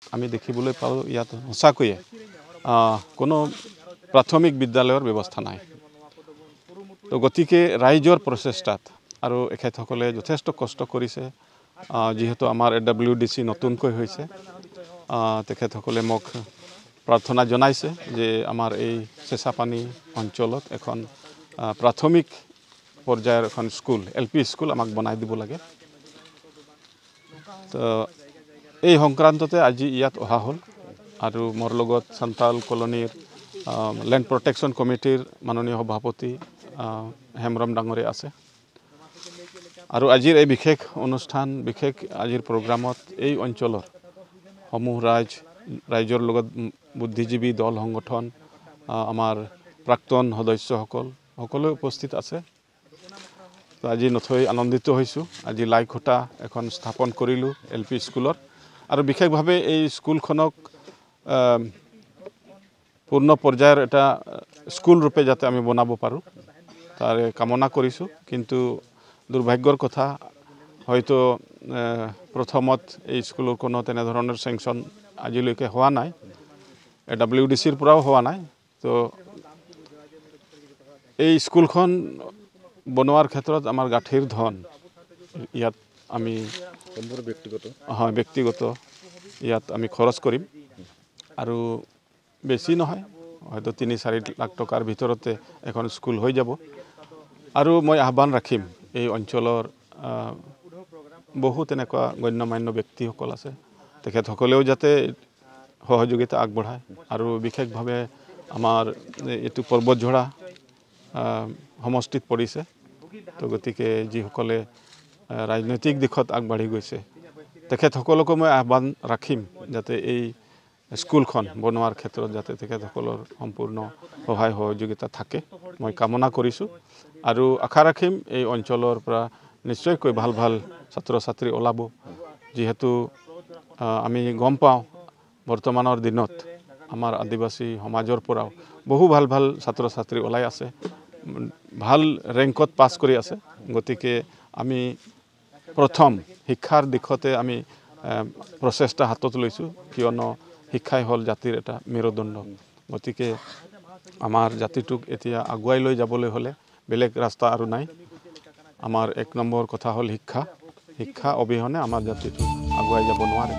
আমি দেখিবলৈ পাওঁ ইয়াত সঁচাকৈয়ে কোনো প্ৰাথমিক বিদ্যালয়ৰ ব্যৱস্থা নাই। তো গতিকে ৰাইজৰ প্ৰচেষ্টাত আৰু এখেতসকলে যথেষ্ট কষ্ট কৰিছে। যিহেতু আমাৰ WDC নতুনকৈ হৈছে, তেখেতসকলে মোক প্ৰাৰ্থনা জনাইছে যে আমাৰ এই চেঁচাপানী অঞ্চলত এখন প্ৰাথমিক পৰ্যায়ৰ এখন স্কুল LP স্কুল আমাক বনাই দিব লাগে। তো এই সংক্ৰান্ততে আজি ইয়াত অহা হ'ল আৰু মোৰ লগত সান্তাল কলনীৰ লেণ্ড প্ৰটেকশ্যন কমিটিৰ মাননীয় সভাপতি হেমব্ৰম ডাঙৰীয়া আছে। আৰু আজিৰ এই বিশেষ অনুষ্ঠান, বিশেষ আজিৰ প্ৰগ্ৰামত এই অঞ্চলৰ সমূহ ৰাইজৰ লগত বুদ্ধিজীৱী দল সংগঠন, আমাৰ প্ৰাক্তন সদস্যসকল সকলোৱে উপস্থিত আছে। তো আজি নথৈ আনন্দিত হৈছোঁ। আজি লাই খুঁটা এখন স্থাপন কৰিলোঁ LP স্কুলৰ, আৰু বিশেষভাৱে এই স্কুলখনক পূৰ্ণ পৰ্যায়ৰ এটা স্কুল ৰূপে যাতে আমি বনাব পাৰোঁ তাৰে কামনা কৰিছোঁ। কিন্তু দুৰ্ভাগ্যৰ কথা, হয়তো প্ৰথমত এই স্কুলৰ কোনো তেনেধৰণৰ চেংচন আজিলৈকে হোৱা নাই, WDCৰ পৰাও হোৱা নাই। তো এই স্কুলখন বনোৱাৰ ক্ষেত্ৰত আমাৰ গাঁঠিৰ ধন ইয়াত আমি ব্যক্তিগত ইয়াত আমি খৰচ কৰিম, আৰু বেছি নহয়, হয়তো ৩-৪ লাখ টকাৰ ভিতৰতে এখন স্কুল হৈ যাব। আৰু মই আহ্বান ৰাখিম, এই অঞ্চলৰ বহু তেনেকুৱা গণ্যমান্য ব্যক্তিসকল আছে, তেখেতসকলেও যাতে সহযোগিতা আগবঢ়ায়। আৰু বিশেষভাৱে আমাৰ এইটো পৰ্বতঝৰা সমষ্টিত পৰিছে। তো গতিকে যিসকলে ৰাজনৈতিক দিশত আগবাঢ়ি গৈছে, তেখেতসকলকো মই আহ্বান ৰাখিম যাতে এই স্কুলখন বনোৱাৰ ক্ষেত্ৰত যাতে তেখেতসকলৰ সম্পূৰ্ণ সহায় সহযোগিতা থাকে, মই কামনা কৰিছোঁ। আৰু আশা ৰাখিম এই অঞ্চলৰ পৰা নিশ্চয়কৈ ভাল ভাল ছাত্ৰ ছাত্ৰী ওলাব। যিহেতু আমি গম পাওঁ বৰ্তমানৰ দিনত আমাৰ আদিবাসী সমাজৰ পৰাও বহু ভাল ভাল ছাত্ৰ ছাত্ৰী ওলাই আছে, ভাল ৰেংকত পাছ কৰি আছে। গতিকে আমি প্ৰথম শিক্ষাৰ দিশতে আমি প্ৰচেষ্টা হাতত লৈছোঁ, কিয়নো শিক্ষাই হ'ল জাতিৰ এটা মেৰুদণ্ড। গতিকে আমাৰ জাতিটোক এতিয়া আগুৱাই লৈ যাবলৈ হ'লে বেলেগ ৰাস্তা আৰু নাই। আমাৰ 1 নম্বৰ কথা হ'ল শিক্ষা। শিক্ষা অবিহনে আমাৰ জাতিটো আগুৱাই যাব নোৱাৰে।